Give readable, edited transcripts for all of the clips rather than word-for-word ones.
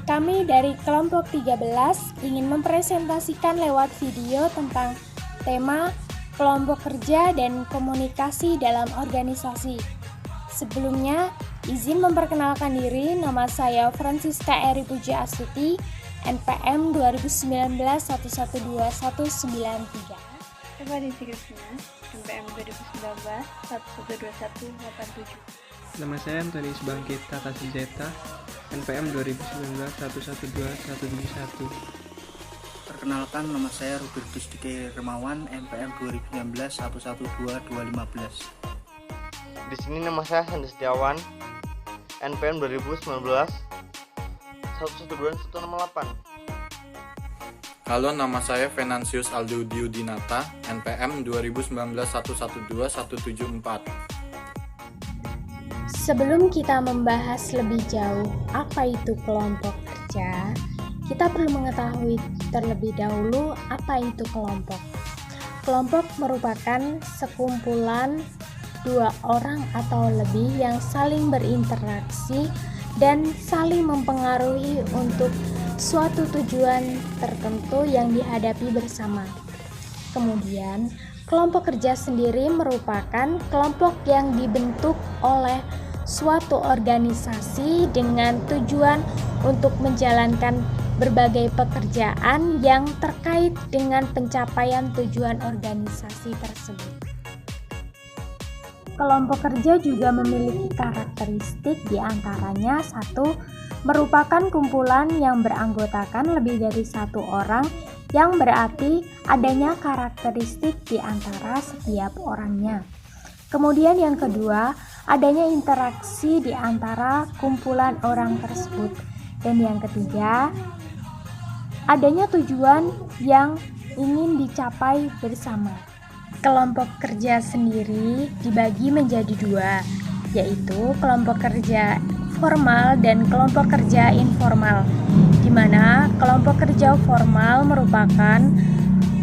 Kami dari kelompok 13 ingin mempresentasikan lewat video tentang tema kelompok kerja dan komunikasi dalam organisasi. Sebelumnya, izin memperkenalkan diri, nama saya Francisca Eri Puja Astuti, NPM 2019-112193. Evanisi Krisna, NPM 2019-112187. Nama saya Antonius Bangkit Tata Sinjeta, NPM 2019-112171. Perkenalkan, nama saya Robertus Diki Remawan, NPM 2019-112215. Di sini nama saya Hendy Setiawan, NPM 2019-112128. Halo, nama saya Venansius Aldo Dinata, NPM 2019-112174. Sebelum kita membahas lebih jauh apa itu kelompok kerja, kita perlu mengetahui terlebih dahulu apa itu kelompok. Kelompok merupakan sekumpulan dua orang atau lebih yang saling berinteraksi dan saling mempengaruhi untuk suatu tujuan tertentu yang dihadapi bersama. Kemudian, kelompok kerja sendiri merupakan kelompok yang dibentuk oleh suatu organisasi dengan tujuan untuk menjalankan berbagai pekerjaan yang terkait dengan pencapaian tujuan organisasi tersebut. Kelompok kerja juga memiliki karakteristik, diantaranya satu, merupakan kumpulan yang beranggotakan lebih dari satu orang, yang berarti adanya karakteristik di antara setiap orangnya. Kemudian yang kedua, adanya interaksi di antara kumpulan orang tersebut. Dan yang ketiga, adanya tujuan yang ingin dicapai bersama. Kelompok kerja sendiri dibagi menjadi dua, yaitu kelompok kerja formal dan kelompok kerja informal, di mana kelompok kerja formal merupakan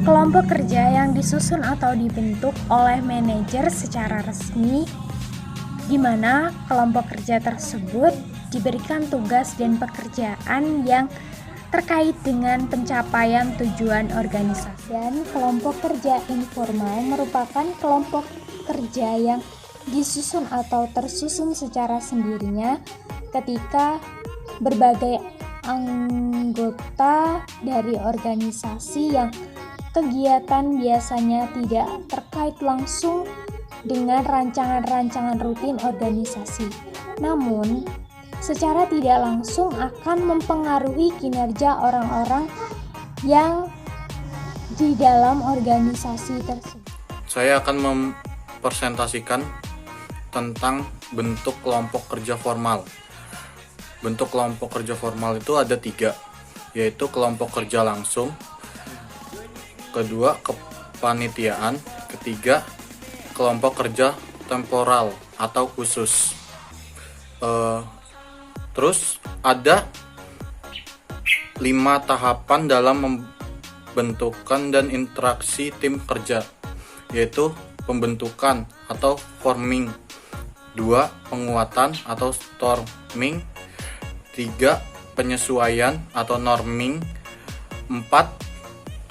kelompok kerja yang disusun atau dibentuk oleh manajer secara resmi, di mana kelompok kerja tersebut diberikan tugas dan pekerjaan yang terkait dengan pencapaian tujuan organisasi. Dan kelompok kerja informal merupakan kelompok kerja yang disusun atau tersusun secara sendirinya ketika berbagai anggota dari organisasi yang kegiatan biasanya tidak terkait langsung dengan rancangan-rancangan rutin organisasi, namun secara tidak langsung akan mempengaruhi kinerja orang-orang yang di dalam organisasi tersebut. Saya akan mempresentasikan tentang bentuk kelompok kerja formal. Bentuk kelompok kerja formal itu ada 3, yaitu kelompok kerja langsung, kedua kepanitiaan, ketiga kelompok kerja temporal atau khusus. Terus ada 5 tahapan dalam membentukan dan interaksi tim kerja, yaitu pembentukan atau forming, 2 penguatan atau storming, 3 penyesuaian atau norming, 4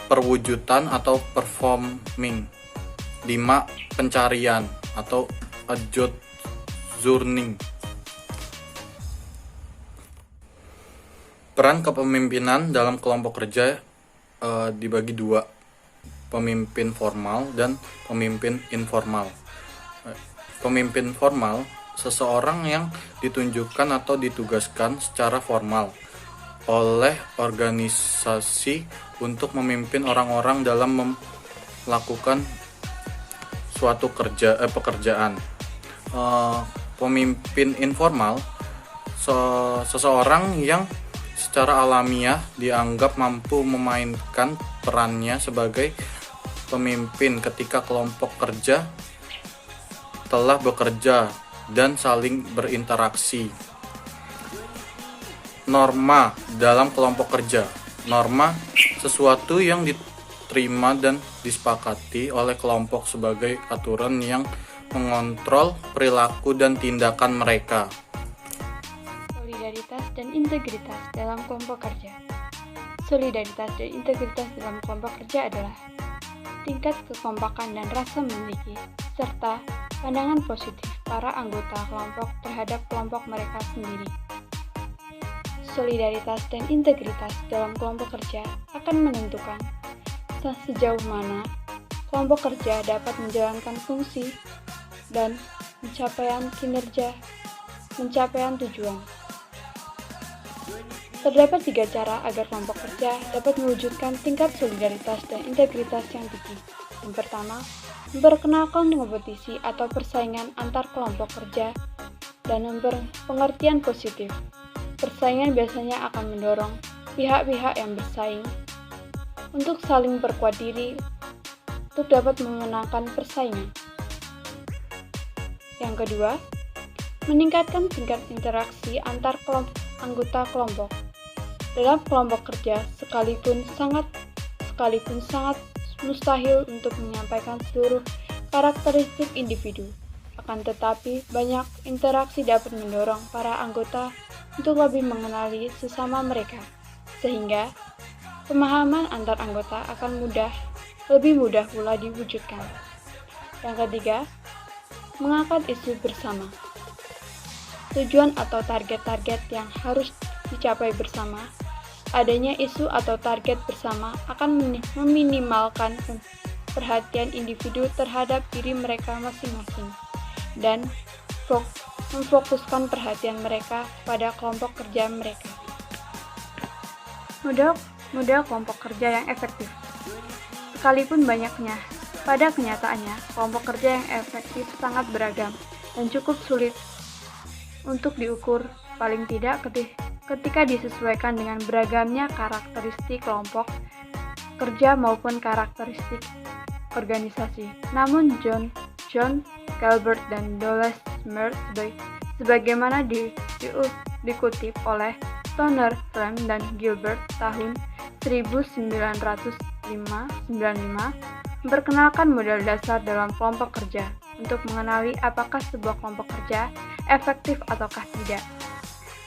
perwujudan atau performing, 5 pencarian atau adjourning. Peran kepemimpinan dalam kelompok kerja dibagi 2, pemimpin formal dan pemimpin informal. Pemimpin formal, seseorang yang ditunjukkan atau ditugaskan secara formal oleh organisasi untuk memimpin orang-orang dalam melakukan suatu pekerjaan. Pemimpin informal, seseorang yang secara alamiah dianggap mampu memainkan perannya sebagai pemimpin ketika kelompok kerja telah bekerja dan saling berinteraksi. Norma dalam kelompok kerja. Norma sesuatu yang diterima dan disepakati oleh kelompok sebagai aturan yang mengontrol perilaku dan tindakan mereka. Solidaritas solidaritas dan integritas dalam kelompok kerja. Solidaritas dan integritas dalam kelompok kerja adalah tingkat kekompakan dan rasa memiliki, serta pandangan positif para anggota kelompok terhadap kelompok mereka sendiri. Solidaritas dan integritas dalam kelompok kerja akan menentukan sejauh mana kelompok kerja dapat menjalankan fungsi dan pencapaian tujuan. Terdapat 3 cara agar kelompok kerja dapat mewujudkan tingkat solidaritas dan integritas yang tinggi. Yang pertama, memperkenalkan kompetisi atau persaingan antar kelompok kerja dan pengertian positif. Persaingan biasanya akan mendorong pihak-pihak yang bersaing untuk saling perkuat diri untuk dapat memenangkan persaingan. Yang kedua, meningkatkan tingkat interaksi antar anggota kelompok. Dalam kelompok kerja, sekalipun sangat mustahil untuk menyampaikan seluruh karakteristik individu. Akan tetapi, banyak interaksi dapat mendorong para anggota untuk lebih mengenali sesama mereka, sehingga pemahaman antar anggota akan lebih mudah pula diwujudkan. Yang ketiga, mengangkat isu bersama. Tujuan atau target-target yang harus dicapai bersama. Adanya isu atau target bersama akan meminimalkan perhatian individu terhadap diri mereka masing-masing dan memfokuskan perhatian mereka pada kelompok kerja mereka. Model kelompok kerja yang efektif. Sekalipun banyaknya, pada kenyataannya kelompok kerja yang efektif sangat beragam dan cukup sulit untuk diukur, paling tidak ketika disesuaikan dengan beragamnya karakteristik kelompok kerja maupun karakteristik organisasi. Namun John Gilbert dan Douglas Smith sebagaimana dikutip oleh Stoner, Clem, dan Gilbert tahun 1995 memperkenalkan model dasar dalam kelompok kerja untuk mengenali apakah sebuah kelompok kerja efektif ataukah tidak.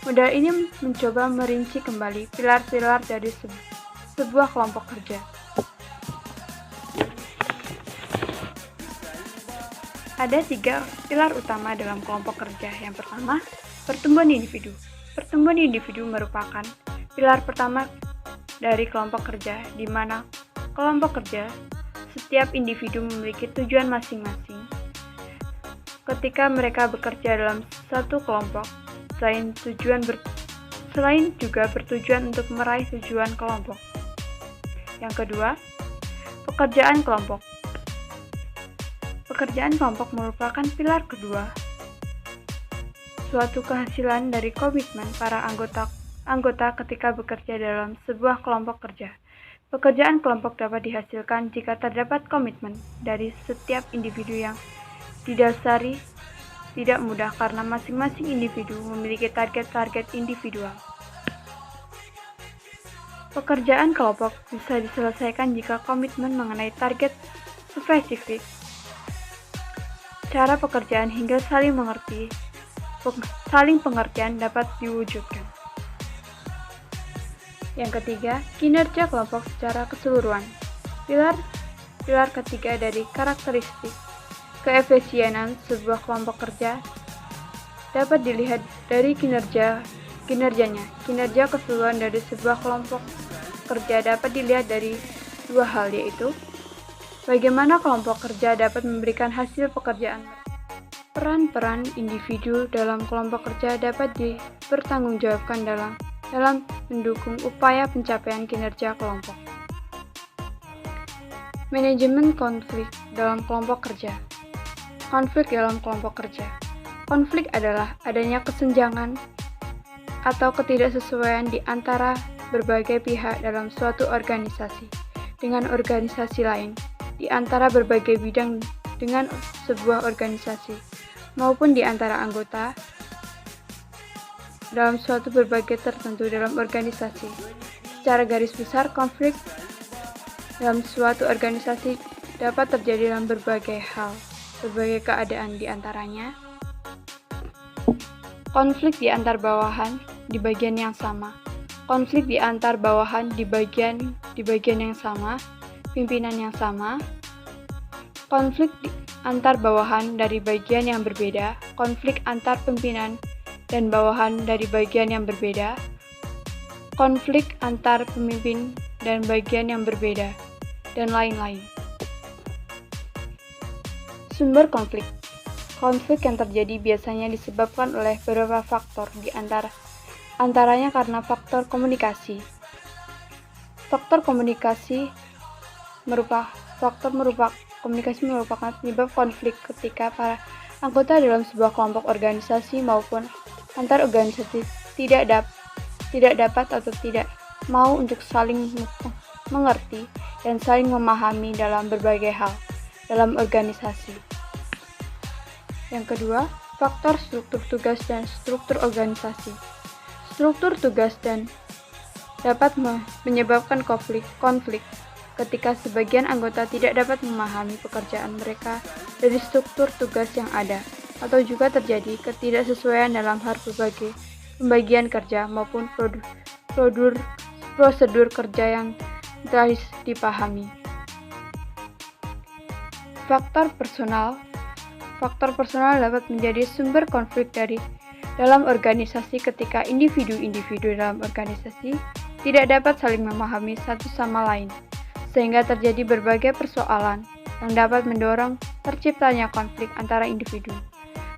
Model ini mencoba merinci kembali pilar-pilar dari sebuah kelompok kerja. Ada 3 pilar utama dalam kelompok kerja. Yang pertama, pertumbuhan individu. Pertumbuhan individu merupakan pilar pertama dari kelompok kerja, di mana kelompok kerja setiap individu memiliki tujuan masing-masing. Ketika mereka bekerja dalam satu kelompok, selain juga bertujuan untuk meraih tujuan kelompok. Yang kedua, pekerjaan kelompok. Pekerjaan kelompok merupakan pilar kedua, suatu kehasilan dari komitmen para anggota ketika bekerja dalam sebuah kelompok kerja. Pekerjaan kelompok dapat dihasilkan jika terdapat komitmen dari setiap individu yang didasari tidak mudah karena masing-masing individu memiliki target-target individual. Pekerjaan kelompok bisa diselesaikan jika komitmen mengenai target spesifik, cara pekerjaan hingga saling pengertian dapat diwujudkan. Yang ketiga, kinerja kelompok secara keseluruhan. Pilar ketiga dari karakteristik keefisienan sebuah kelompok kerja dapat dilihat dari kinerjanya. Kinerja keseluruhan dari sebuah kelompok kerja dapat dilihat dari 2 hal, yaitu bagaimana kelompok kerja dapat memberikan hasil pekerjaan. Peran-peran individu dalam kelompok kerja dapat dipertanggungjawabkan dalam mendukung upaya pencapaian kinerja kelompok. Manajemen konflik dalam kelompok kerja. Konflik dalam kelompok kerja. Konflik adalah adanya kesenjangan atau ketidaksesuaian di antara berbagai pihak dalam suatu organisasi dengan organisasi lain, di antara berbagai bidang dengan sebuah organisasi, maupun di antara anggota dalam suatu berbagai tertentu dalam organisasi. Secara garis besar, konflik dalam suatu organisasi dapat terjadi dalam berbagai hal, berbagai keadaan, di antaranya konflik di antar bawahan, di bagian yang sama, konflik di antar bawahan di bagian yang sama, pimpinan yang sama, konflik antar bawahan dari bagian yang berbeda, konflik antar pimpinan dan bawahan dari bagian yang berbeda, konflik antar pemimpin dan bagian yang berbeda, dan lain-lain. Sumber konflik. Konflik yang terjadi biasanya disebabkan oleh beberapa faktor, antaranya karena faktor komunikasi. Faktor komunikasi merupakan penyebab konflik ketika para anggota dalam sebuah kelompok organisasi maupun antar organisasi tidak dapat atau tidak mau untuk saling mengerti dan saling memahami dalam berbagai hal dalam organisasi. Yang kedua, faktor struktur tugas dan struktur organisasi. Struktur tugas dan dapat menyebabkan konflik ketika sebagian anggota tidak dapat memahami pekerjaan mereka dari struktur tugas yang ada, atau juga terjadi ketidaksesuaian dalam hal pembagian kerja maupun prosedur kerja yang telah dipahami. Faktor personal dapat menjadi sumber konflik dalam organisasi ketika individu-individu dalam organisasi tidak dapat saling memahami satu sama lain, sehingga terjadi berbagai persoalan yang dapat mendorong terciptanya konflik antara individu,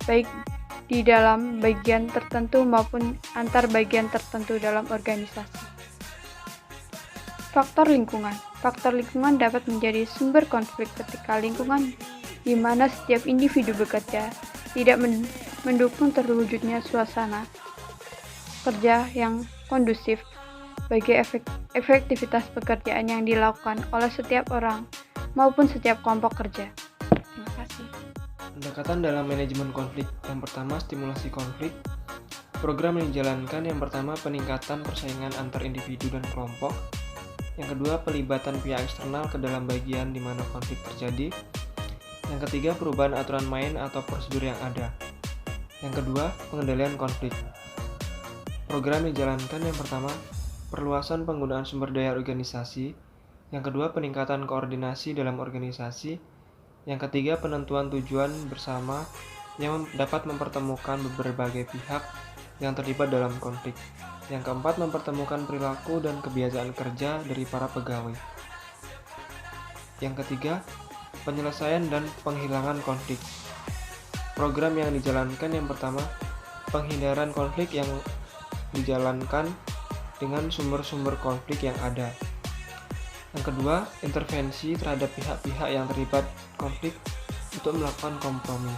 baik di dalam bagian tertentu maupun antar bagian tertentu dalam organisasi. Faktor lingkungan. Faktor lingkungan dapat menjadi sumber konflik ketika lingkungan di mana setiap individu bekerja tidak mendukung terwujudnya suasana kerja yang kondusif bagi efektivitas pekerjaan yang dilakukan oleh setiap orang maupun setiap kelompok kerja. Terima kasih. Pendekatan dalam manajemen konflik. Yang pertama, stimulasi konflik. Program yang dijalankan yang pertama, peningkatan persaingan antar individu dan kelompok. Yang kedua, pelibatan pihak eksternal ke dalam bagian di mana konflik terjadi. Yang ketiga, perubahan aturan main atau prosedur yang ada. Yang kedua, pengendalian konflik. Program yang dijalankan yang pertama, perluasan penggunaan sumber daya organisasi. Yang kedua, peningkatan koordinasi dalam organisasi. Yang ketiga, penentuan tujuan bersama yang dapat mempertemukan berbagai pihak yang terlibat dalam konflik. Yang keempat, mempertemukan perilaku dan kebiasaan kerja dari para pegawai. Yang ketiga, penyelesaian dan penghilangan konflik. Program yang dijalankan yang pertama, penghindaran konflik yang dijalankan dengan sumber-sumber konflik yang ada. Yang kedua, intervensi terhadap pihak-pihak yang terlibat konflik untuk melakukan kompromi.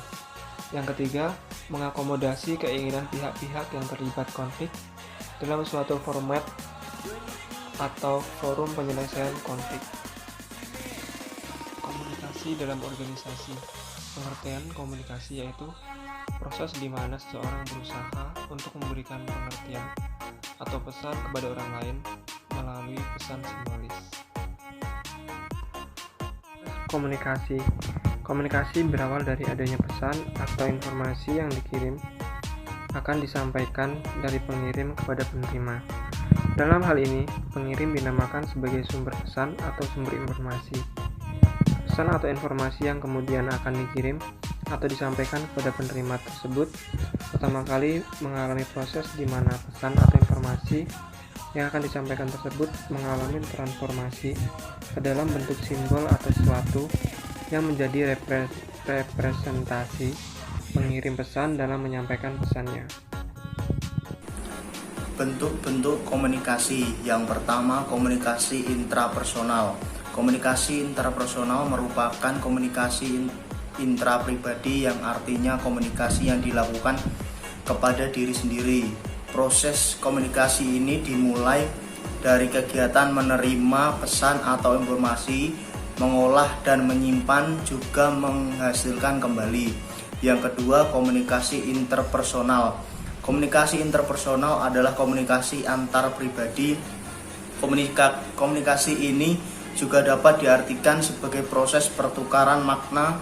Yang ketiga, mengakomodasi keinginan pihak-pihak yang terlibat konflik dalam suatu format atau forum penyelesaian konflik. Komunikasi dalam organisasi. Pengertian komunikasi yaitu proses di mana seseorang berusaha untuk memberikan pengertian atau pesan kepada orang lain melalui pesan simbolis. Komunikasi. Komunikasi berawal dari adanya pesan atau informasi yang dikirim akan disampaikan dari pengirim kepada penerima. Dalam hal ini, pengirim dinamakan sebagai sumber pesan atau sumber informasi. Pesan atau informasi yang kemudian akan dikirim atau disampaikan kepada penerima tersebut pertama kali mengalami proses di mana pesan atau informasi yang akan disampaikan tersebut mengalami transformasi ke dalam bentuk simbol atau sesuatu yang menjadi representasi pengirim pesan dalam menyampaikan pesannya. Bentuk-bentuk komunikasi. Yang pertama, komunikasi intrapersonal. Komunikasi intrapersonal merupakan komunikasi intrapribadi yang artinya komunikasi yang dilakukan kepada diri sendiri. Proses komunikasi ini dimulai dari kegiatan menerima pesan atau informasi, mengolah dan menyimpan, juga menghasilkan kembali. Yang kedua, komunikasi interpersonal. Komunikasi interpersonal adalah komunikasi antar pribadi. Komunikasi ini juga dapat diartikan sebagai proses pertukaran makna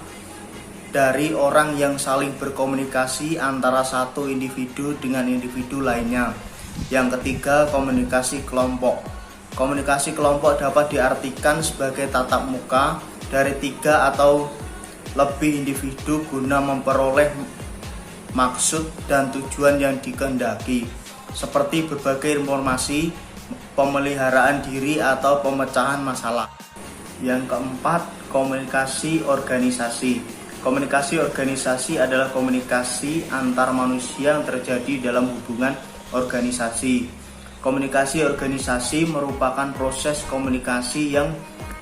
dari orang yang saling berkomunikasi antara satu individu dengan individu lainnya. Yang ketiga, komunikasi kelompok. Komunikasi kelompok dapat diartikan sebagai tatap muka dari 3 atau lebih individu guna memperoleh maksud dan tujuan yang dikehendaki, seperti berbagai informasi, pemeliharaan diri, atau pemecahan masalah. Yang keempat, komunikasi organisasi. Komunikasi organisasi adalah komunikasi antar manusia yang terjadi dalam hubungan organisasi. Komunikasi organisasi merupakan proses komunikasi yang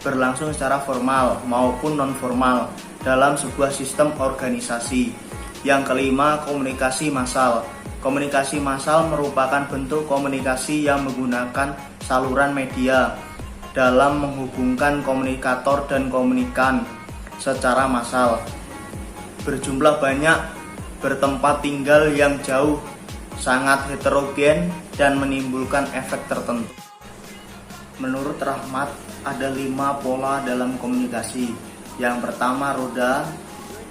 berlangsung secara formal maupun non-formal dalam sebuah sistem organisasi. Yang kelima, komunikasi massal. Komunikasi massal merupakan bentuk komunikasi yang menggunakan saluran media dalam menghubungkan komunikator dan komunikan secara massal, berjumlah banyak, bertempat tinggal yang jauh, sangat heterogen, dan menimbulkan efek tertentu. Menurut Rahmat, ada 5 pola dalam komunikasi. Yang pertama roda,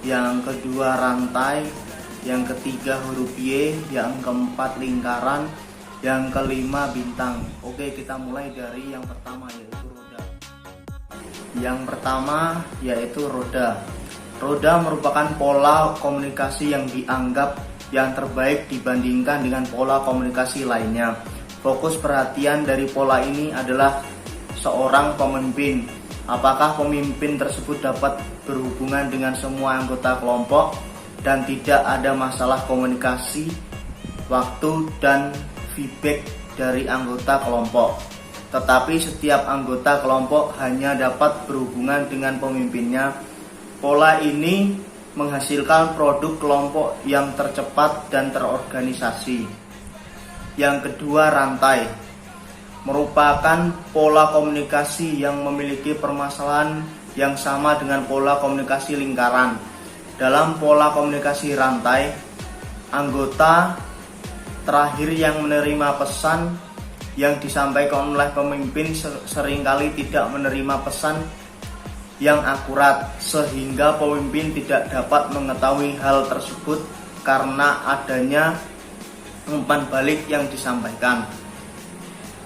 yang kedua rantai, yang ketiga huruf Y, yang keempat lingkaran, yang kelima bintang. Oke, kita mulai dari yang pertama, yaitu roda. Yang pertama yaitu roda. Roda merupakan pola komunikasi yang dianggap yang terbaik dibandingkan dengan pola komunikasi lainnya. Fokus perhatian dari pola ini adalah seorang pemimpin. Apakah pemimpin tersebut dapat berhubungan dengan semua anggota kelompok dan tidak ada masalah komunikasi, waktu, dan feedback dari anggota kelompok. Tetapi setiap anggota kelompok hanya dapat berhubungan dengan pemimpinnya. Pola ini menghasilkan produk kelompok yang tercepat dan terorganisasi. Yang kedua, rantai. Merupakan pola komunikasi yang memiliki permasalahan yang sama dengan pola komunikasi lingkaran. Dalam pola komunikasi rantai, anggota terakhir yang menerima pesan yang disampaikan oleh pemimpin seringkali tidak menerima pesan yang akurat, sehingga pemimpin tidak dapat mengetahui hal tersebut karena adanya umpan balik yang disampaikan.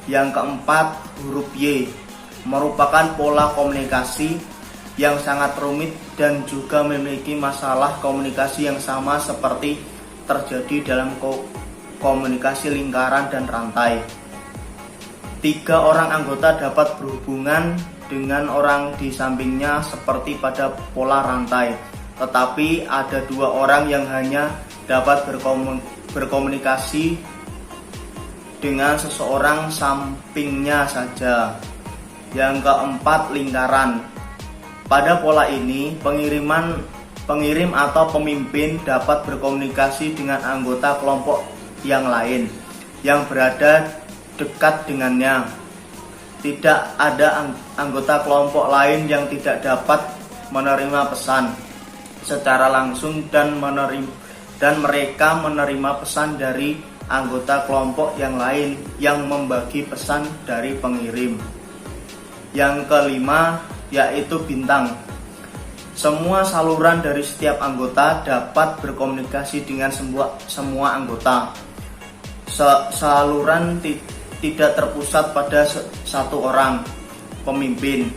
Yang keempat, huruf Y merupakan pola komunikasi yang sangat rumit dan juga memiliki masalah komunikasi yang sama seperti terjadi dalam komunikasi lingkaran dan rantai. 3 orang anggota dapat berhubungan dengan orang di sampingnya seperti pada pola rantai, tetapi ada 2 orang yang hanya dapat berkomunikasi dengan seseorang sampingnya saja. Yang keempat, lingkaran. Pada pola ini, pengirim atau pemimpin dapat berkomunikasi dengan anggota kelompok yang lain yang berada dekat dengannya. Tidak ada anggota kelompok lain yang tidak dapat menerima pesan secara langsung dan mereka menerima pesan dari anggota kelompok yang lain yang membagi pesan dari pengirim. Yang kelima yaitu bintang. Semua saluran dari setiap anggota dapat berkomunikasi dengan semua anggota. Saluran tidak terpusat pada satu orang pemimpin.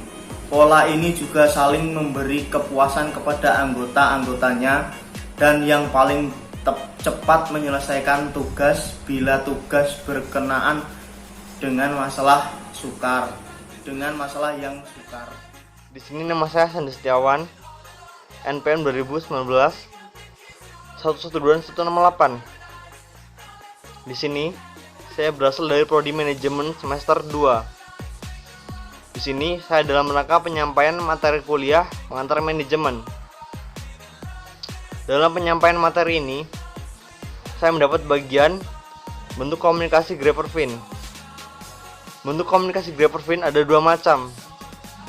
Pola ini juga saling memberi kepuasan kepada anggota-anggotanya dan yang paling cepat menyelesaikan tugas bila tugas berkenaan dengan masalah yang sukar. Di sini nama saya Sandi Setiawan, NPM 2019 112-168. Di sini saya berasal dari prodi manajemen semester 2. Di sini saya dalam rangka penyampaian materi kuliah pengantar manajemen. Dalam penyampaian materi ini, saya mendapat bagian bentuk komunikasi Grapevine. Bentuk komunikasi Grapevine ada 2 macam.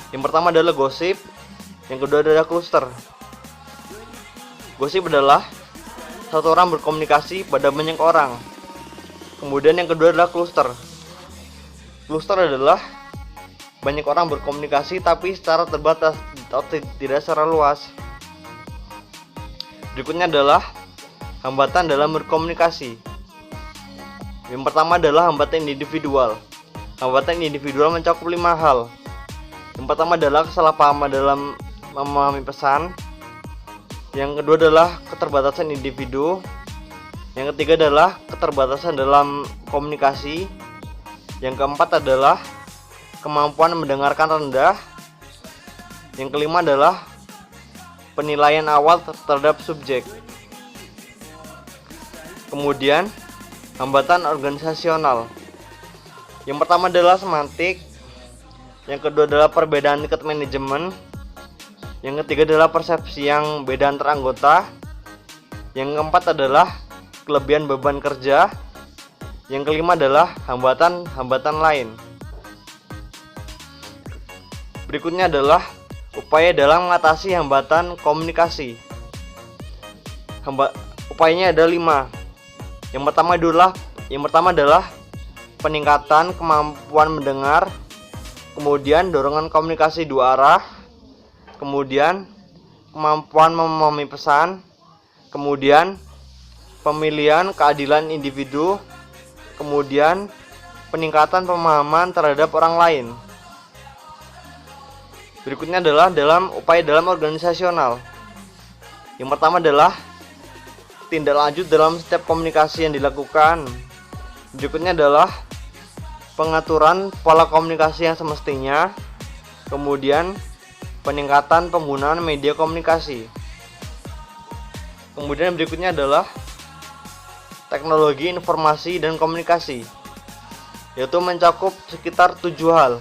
Yang pertama adalah gosip, yang kedua adalah cluster. Gosip adalah satu orang berkomunikasi pada banyak orang. Kemudian yang kedua adalah cluster. Cluster adalah banyak orang berkomunikasi tapi secara terbatas atau tidak secara luas. Berikutnya adalah hambatan dalam berkomunikasi. Yang pertama adalah hambatan individual. Hambatan individual mencakup 5 hal. Yang pertama adalah kesalahpahaman dalam memahami pesan. Yang kedua adalah keterbatasan individu. Yang ketiga adalah keterbatasan dalam komunikasi. Yang keempat adalah kemampuan mendengarkan rendah. Yang kelima adalah penilaian awal terhadap subjek. Kemudian hambatan organisasional. Yang pertama adalah semantik. Yang kedua adalah perbedaan tingkat manajemen. Yang ketiga adalah persepsi yang beda antar anggota. Yang keempat adalah kelebihan beban kerja. Yang kelima adalah hambatan-hambatan lain. Berikutnya adalah upaya dalam mengatasi hambatan komunikasi. Upayanya ada 5. Yang pertama adalah peningkatan kemampuan mendengar, kemudian dorongan komunikasi 2 arah, kemudian kemampuan memahami pesan, kemudian pemilihan keadilan individu, kemudian peningkatan pemahaman terhadap orang lain. Berikutnya adalah upaya dalam organisasional. Yang pertama adalah tindak lanjut dalam setiap komunikasi yang dilakukan. Berikutnya adalah pengaturan pola komunikasi yang semestinya. Kemudian peningkatan penggunaan media komunikasi. Kemudian berikutnya adalah teknologi informasi dan komunikasi, yaitu mencakup sekitar 7 hal.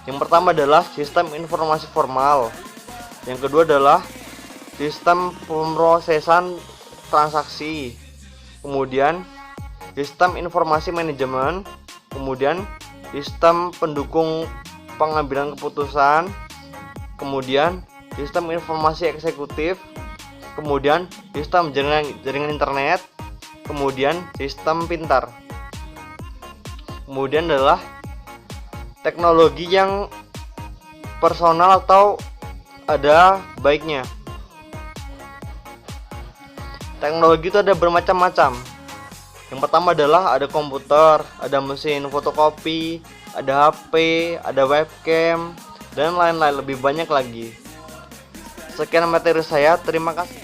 Yang pertama adalah sistem informasi formal. Yang kedua adalah sistem pemrosesan transaksi. Kemudian sistem informasi manajemen. Kemudian sistem pendukung pengambilan keputusan. Kemudian sistem informasi eksekutif. Kemudian sistem jaringan internet. Kemudian sistem pintar. Kemudian adalah teknologi yang personal atau ada baiknya. Teknologi itu ada bermacam-macam. Yang pertama adalah ada komputer, ada mesin fotokopi, ada HP, ada webcam, dan lain-lain lebih banyak lagi. Sekian materi saya, terima kasih.